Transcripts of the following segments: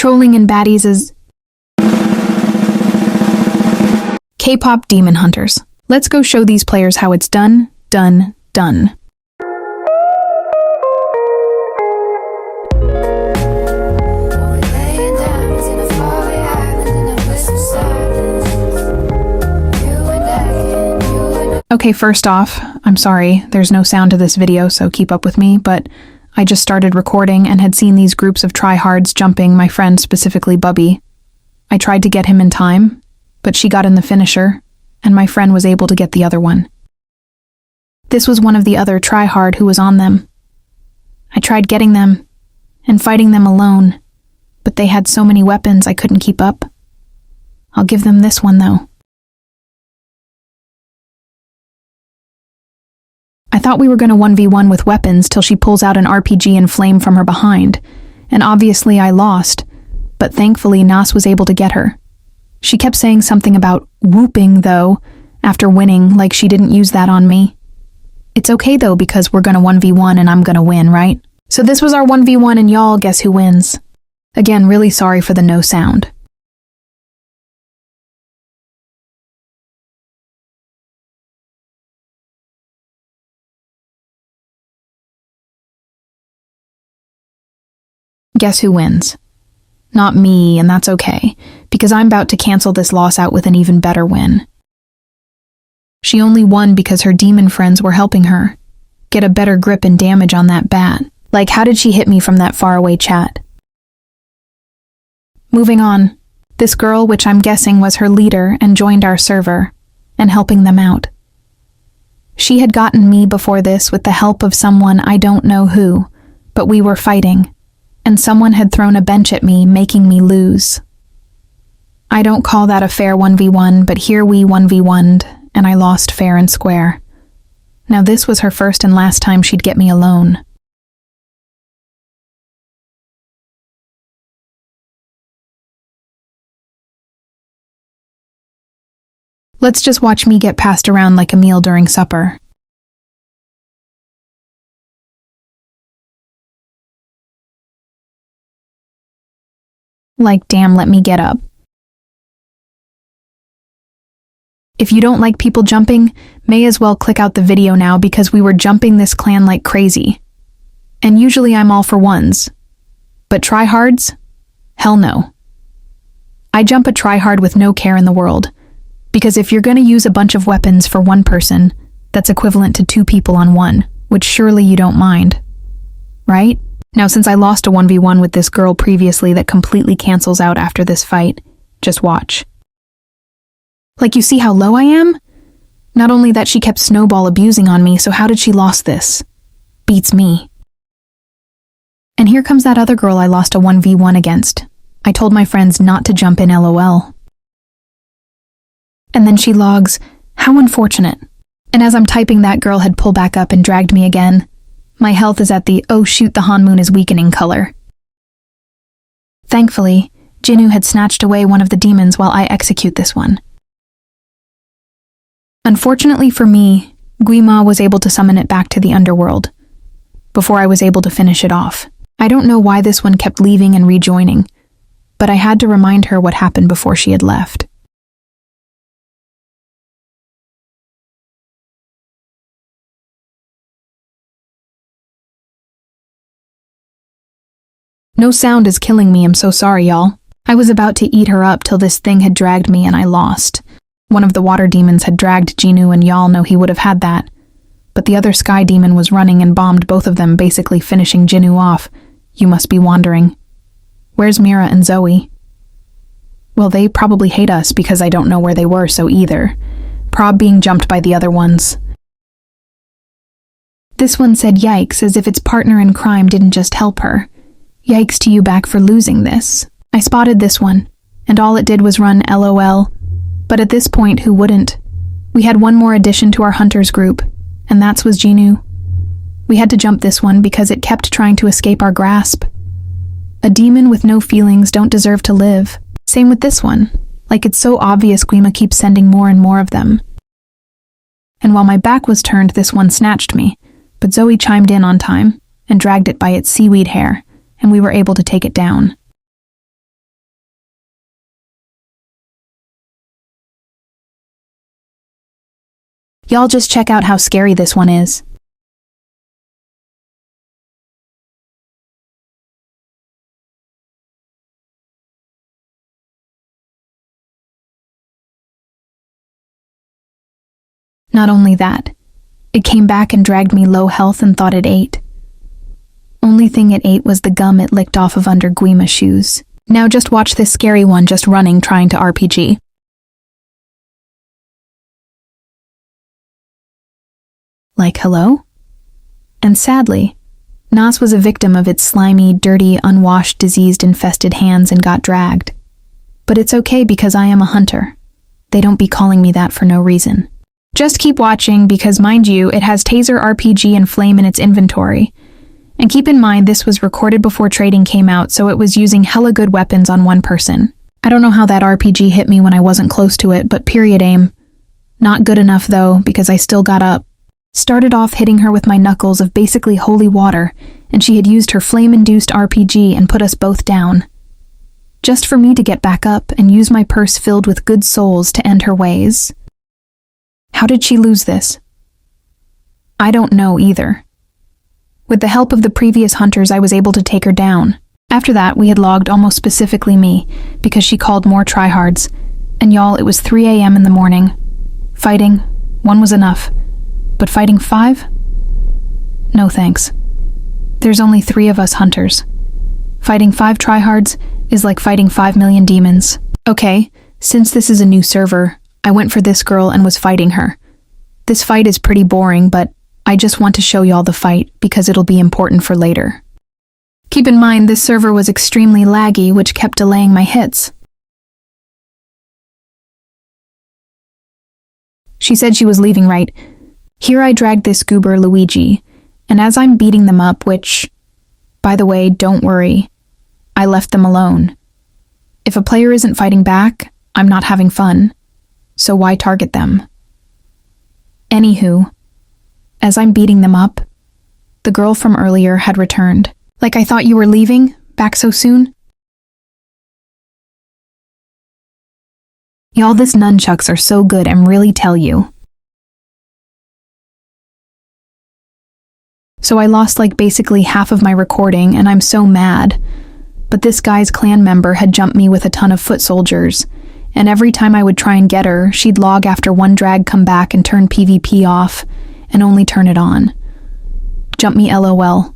Trolling in Baddies is Kpop demon hunters. Let's go show these players how it's done. Okay, first off, I'm sorry, there's no sound to this video, so keep up with me, but I just started recording and had seen these groups of tryhards jumping my friend, specifically Bubby. I tried to get him in time, but she got in the finisher, and my friend was able to get the other one. This was one of the other tryhard who was on them. I tried getting them and fighting them alone, but they had so many weapons I couldn't keep up. I'll give them this one though. I thought we were going to 1v1 with weapons till she pulls out an RPG and flame from her behind, and obviously I lost, but thankfully Nas was able to get her. She kept saying something about whooping though, after winning, like she didn't use that on me. It's okay though, because we're going to 1v1 and I'm going to win, right? So this was our 1v1 and y'all guess who wins. Again, really sorry for the no sound. Guess who wins? Not me, and that's okay, because I'm about to cancel this loss out with an even better win. She only won because her demon friends were helping her get a better grip and damage on that bat. Like, how did she hit me from that faraway chat? Moving on, this girl, which I'm guessing was her leader and joined our server, and helping them out. She had gotten me before this with the help of someone I don't know who, but we were fighting, and someone had thrown a bench at me, making me lose. I don't call that a fair 1v1, but here we 1v1'd, and I lost fair and square. Now this was her first and last time she'd get me alone. Let's just watch me get passed around like a meal during supper. Like, damn, let me get up. If you don't like people jumping, may as well click out the video now, because we were jumping this clan like crazy. And usually I'm all for ones. But tryhards? Hell no. I jump a tryhard with no care in the world, because if you're gonna use a bunch of weapons for one person, that's equivalent to 2 people on one, which surely you don't mind. Right? Now, since I lost a 1v1 with this girl previously that completely cancels out after this fight, just watch. Like, you see how low I am? Not only that, she kept snowball abusing on me, so how did she lost this? Beats me. And here comes that other girl I lost a 1v1 against. I told my friends not to jump in, LOL. And then she logs, how unfortunate. And as I'm typing, that girl had pulled back up and dragged me again. My health is at the, oh shoot, the Han moon is weakening color. Thankfully, Jinwoo had snatched away one of the demons while I execute this one. Unfortunately for me, Guima was able to summon it back to the underworld before I was able to finish it off. I don't know why this one kept leaving and rejoining, but I had to remind her what happened before she had left. No sound is killing me, I'm so sorry, y'all. I was about to eat her up till this thing had dragged me and I lost. One of the water demons had dragged Jinwoo, and y'all know he would have had that. But the other sky demon was running and bombed both of them, basically finishing Jinwoo off. You must be wondering, where's Mira and Zoe? Well, they probably hate us because I don't know where they were, so either. Prob being jumped by the other ones. This one said yikes, as if its partner in crime didn't just help her. Yikes to you back for losing this. I spotted this one, and all it did was run LOL. But at this point, who wouldn't? We had one more addition to our hunters group, and that was Jinwoo. We had to jump this one because it kept trying to escape our grasp. A demon with no feelings don't deserve to live. Same with this one. Like, it's so obvious Guima keeps sending more and more of them. And while my back was turned, this one snatched me, but Zoe chimed in on time and dragged it by its seaweed hair, and we were able to take it down. Y'all just check out how scary this one is. Not only that, it came back and dragged me low health and thought it ate. Only thing it ate was the gum it licked off of under Guima's shoes. Now just watch this scary one just running trying to RPG. Like hello? And sadly, Nas was a victim of its slimy, dirty, unwashed, diseased-infested hands and got dragged. But it's okay because I am a hunter. They don't be calling me that for no reason. Just keep watching because, mind you, it has taser, RPG, and flame in its inventory. And keep in mind this was recorded before trading came out, so it was using hella good weapons on one person. I don't know how that RPG hit me when I wasn't close to it, but period aim. Not good enough though, because I still got up. Started off hitting her with my knuckles of basically holy water, and she had used her flame-induced RPG and put us both down. Just for me to get back up and use my purse filled with good souls to end her ways. How did she lose this? I don't know either. With the help of the previous hunters, I was able to take her down. After that, we had logged almost specifically me, because she called more tryhards. And y'all, it was 3 a.m. in the morning. Fighting, one was enough. But fighting 5? No thanks. There's only 3 of us hunters. Fighting 5 tryhards is like fighting 5 million demons. Okay, since this is a new server, I went for this girl and was fighting her. This fight is pretty boring, but I just want to show y'all the fight because it'll be important for later. Keep in mind this server was extremely laggy, which kept delaying my hits. She said she was leaving right. Here I dragged this goober Luigi, and as I'm beating them up, which, by the way, don't worry, I left them alone. If a player isn't fighting back, I'm not having fun, so why target them? Anywho, as I'm beating them up, the girl from earlier had returned. Like I thought you were leaving, back so soon? Y'all, this nunchucks are so good and really tell you. So I lost like basically half of my recording and I'm so mad. But this guy's clan member had jumped me with a ton of foot soldiers, and every time I would try and get her, she'd log after one drag, come back and turn PvP off, and only turn it on. Jump me LOL.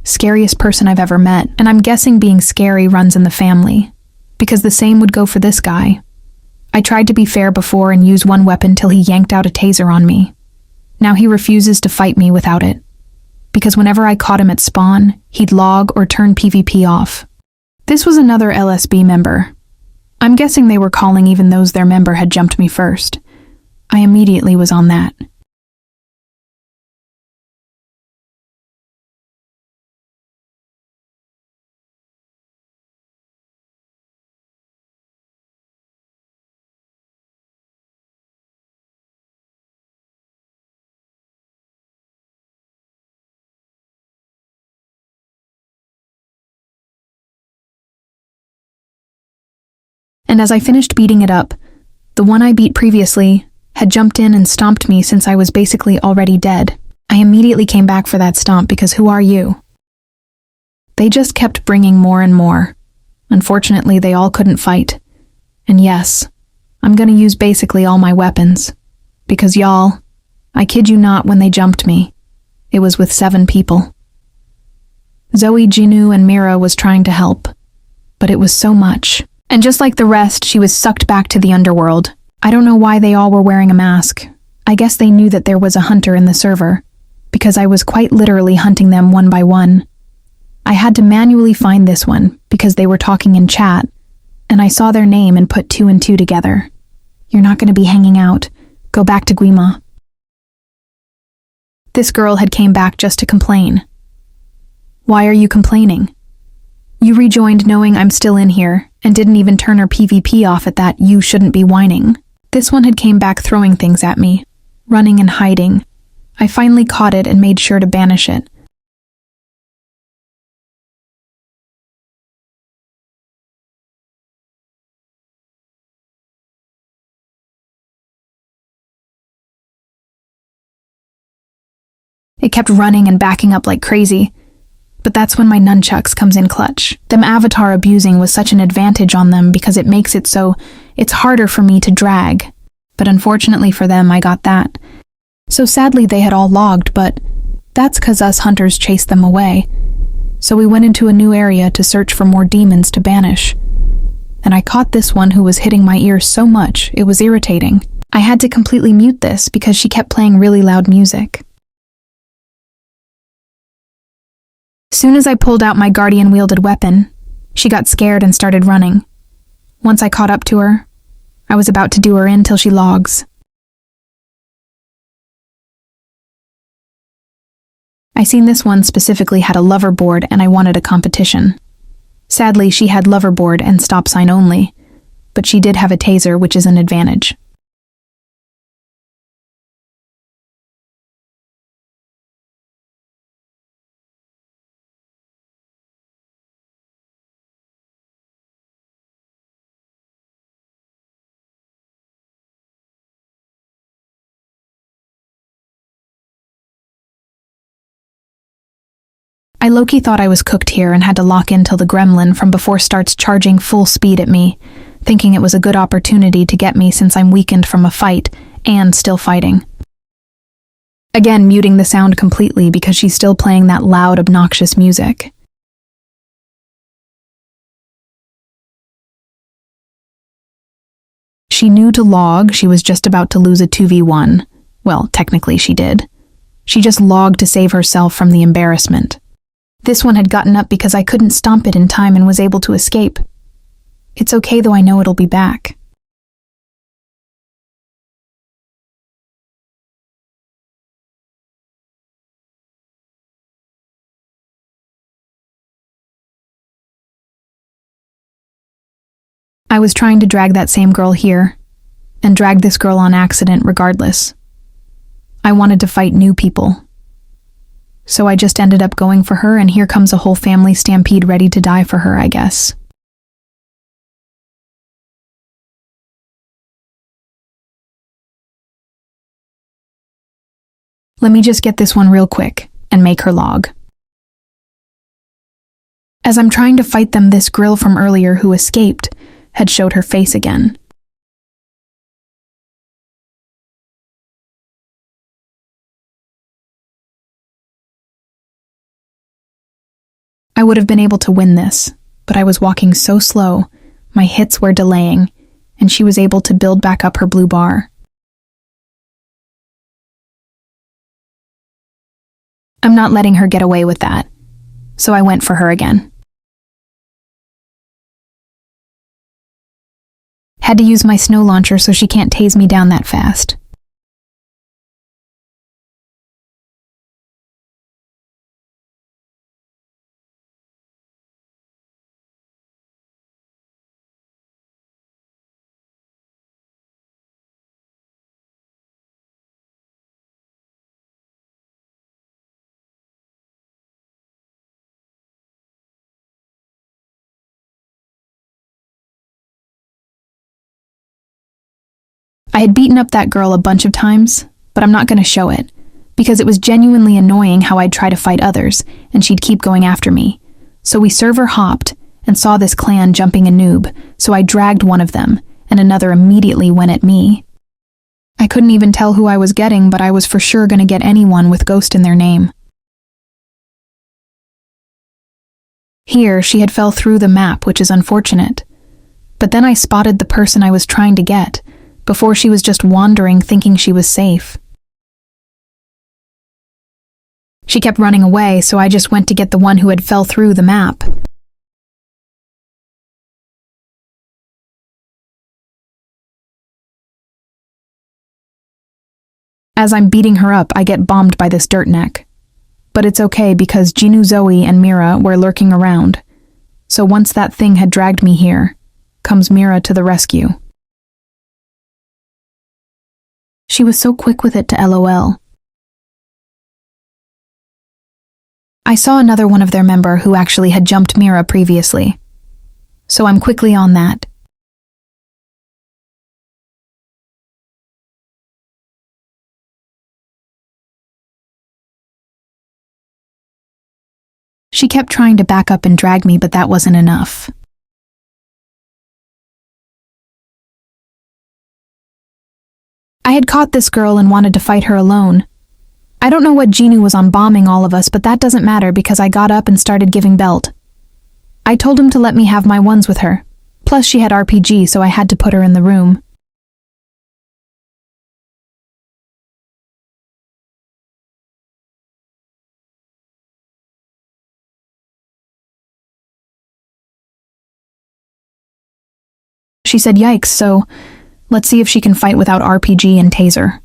Scariest person I've ever met, and I'm guessing being scary runs in the family, because the same would go for this guy. I tried to be fair before and use one weapon till he yanked out a taser on me. Now he refuses to fight me without it, because whenever I caught him at spawn, he'd log or turn PvP off. This was another LSB member. I'm guessing they were calling even though their member had jumped me first. I immediately was on that. And as I finished beating it up, the one I beat previously had jumped in and stomped me since I was basically already dead. I immediately came back for that stomp because who are you? They just kept bringing more and more. Unfortunately, they all couldn't fight. And yes, I'm gonna use basically all my weapons. Because y'all, I kid you not, when they jumped me, it was with 7 people. Zoe, Jinu, and Mira was trying to help, but it was so much. And just like the rest, she was sucked back to the underworld. I don't know why they all were wearing a mask. I guess they knew that there was a hunter in the server, because I was quite literally hunting them one by one. I had to manually find this one, because they were talking in chat, and I saw their name and put 2 and 2 together. You're not going to be hanging out. Go back to Guima. This girl had came back just to complain. Why are you complaining? You rejoined knowing I'm still in here, and didn't even turn her PvP off at that. You shouldn't be whining. This one had came back throwing things at me, running and hiding. I finally caught it and made sure to banish it. It kept running and backing up like crazy. But that's when my nunchucks comes in clutch. Them avatar abusing was such an advantage on them because it makes it so it's harder for me to drag. But unfortunately for them, I got that. So sadly they had all logged, but that's 'cause us hunters chased them away. So we went into a new area to search for more demons to banish. And I caught this one who was hitting my ears so much, it was irritating. I had to completely mute this because she kept playing really loud music. Soon as I pulled out my guardian-wielded weapon, she got scared and started running. Once I caught up to her, I was about to do her in till she logs. I seen this one specifically had a lover board and I wanted a competition. Sadly, she had lover board and stop sign only, but she did have a taser, which is an advantage. I low-key thought I was cooked here and had to lock in till the gremlin from before starts charging full speed at me, thinking it was a good opportunity to get me since I'm weakened from a fight and still fighting. Again, muting the sound completely because she's still playing that loud, obnoxious music. She knew to log she was just about to lose a 2v1. Well, technically she did. She just logged to save herself from the embarrassment. This one had gotten up because I couldn't stomp it in time and was able to escape. It's okay though, I know it'll be back. I was trying to drag that same girl here, and drag this girl on accident regardless. I wanted to fight new people. So I just ended up going for her, and here comes a whole family stampede ready to die for her, I guess. Let me just get this one real quick and make her log. As I'm trying to fight them, this grill from earlier who escaped had showed her face again. I would have been able to win this, but I was walking so slow, my hits were delaying, and she was able to build back up her blue bar. I'm not letting her get away with that, so I went for her again. Had to use my snow launcher so she can't tase me down that fast. I had beaten up that girl a bunch of times, but I'm not going to show it, because it was genuinely annoying how I'd try to fight others, and she'd keep going after me. So we server hopped, and saw this clan jumping a noob, so I dragged one of them, and another immediately went at me. I couldn't even tell who I was getting, but I was for sure going to get anyone with Ghost in their name. Here, she had fell through the map, which is unfortunate. But then I spotted the person I was trying to get, before she was just wandering thinking she was safe. She kept running away, so I just went to get the one who had fell through the map. As I'm beating her up, I get bombed by this dirt neck. But it's okay because Jinu, Zoe, and Mira were lurking around. So once that thing had dragged me here, comes Mira to the rescue. She was so quick with it to LOL. I saw another one of their member who actually had jumped Mira previously. So I'm quickly on that. She kept trying to back up and drag me, but that wasn't enough. I had caught this girl and wanted to fight her alone. I don't know what Genu was on bombing all of us, but that doesn't matter because I got up and started giving belt. I told him to let me have my ones with her. Plus she had RPG, so I had to put her in the room. She said yikes, so let's see if she can fight without RPG and taser.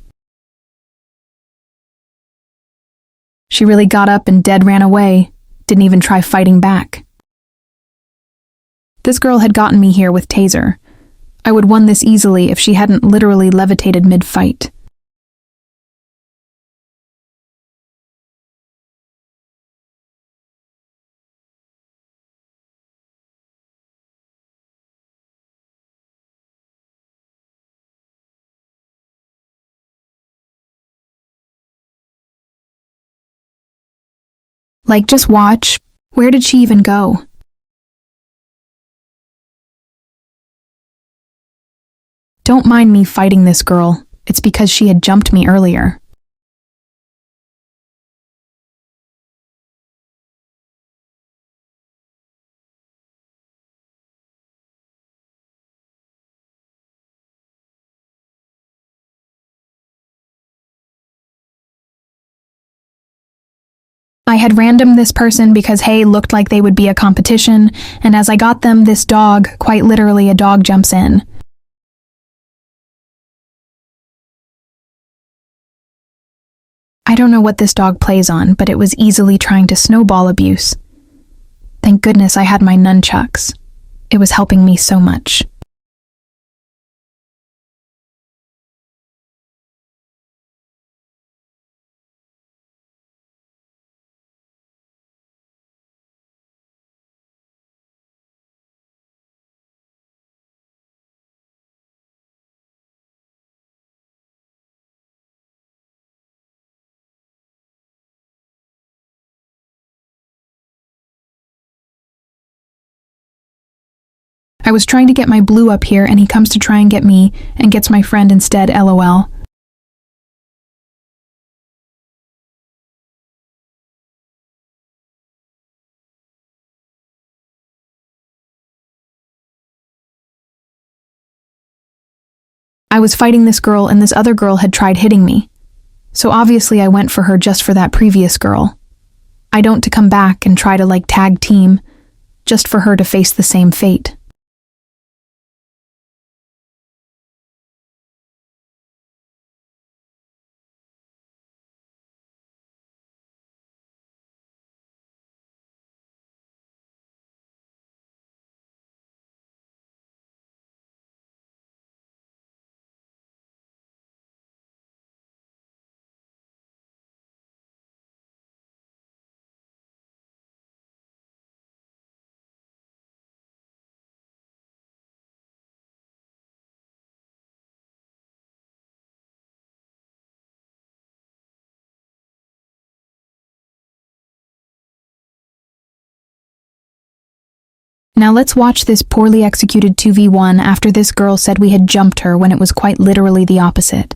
She really got up and dead ran away, didn't even try fighting back. This girl had gotten me here with taser. I would won this easily if she hadn't literally levitated mid-fight. Like, just watch. Where did she even go? Don't mind me fighting this girl. It's because she had jumped me earlier. I had randomed this person because hey, looked like they would be a competition, and as I got them, this dog, quite literally a dog, jumps in. I don't know what this dog plays on, but it was easily trying to snowball abuse. Thank goodness I had my nunchucks. It was helping me so much. I was trying to get my blue up here and he comes to try and get me and gets my friend instead, lol. I was fighting this girl and this other girl had tried hitting me. So obviously I went for her just for that previous girl. I don't to come back and try to like tag team, just for her to face the same fate. Now let's watch this poorly executed 2v1 after this girl said we had jumped her when it was quite literally the opposite.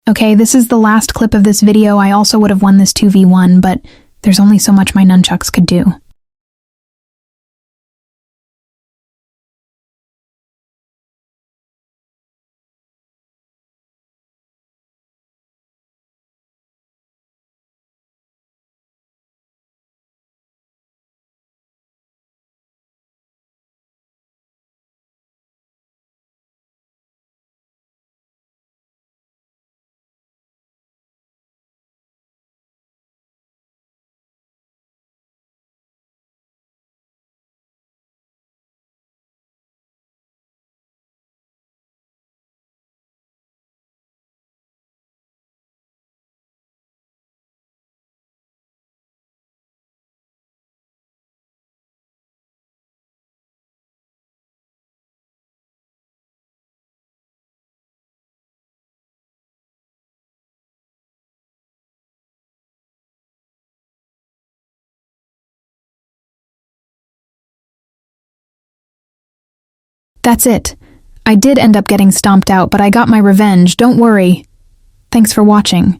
Okay, this is the last clip of this video. I also would have won this 2v1, but there's only so much my nunchucks could do. That's it. I did end up getting stomped out, but I got my revenge, don't worry. Thanks for watching.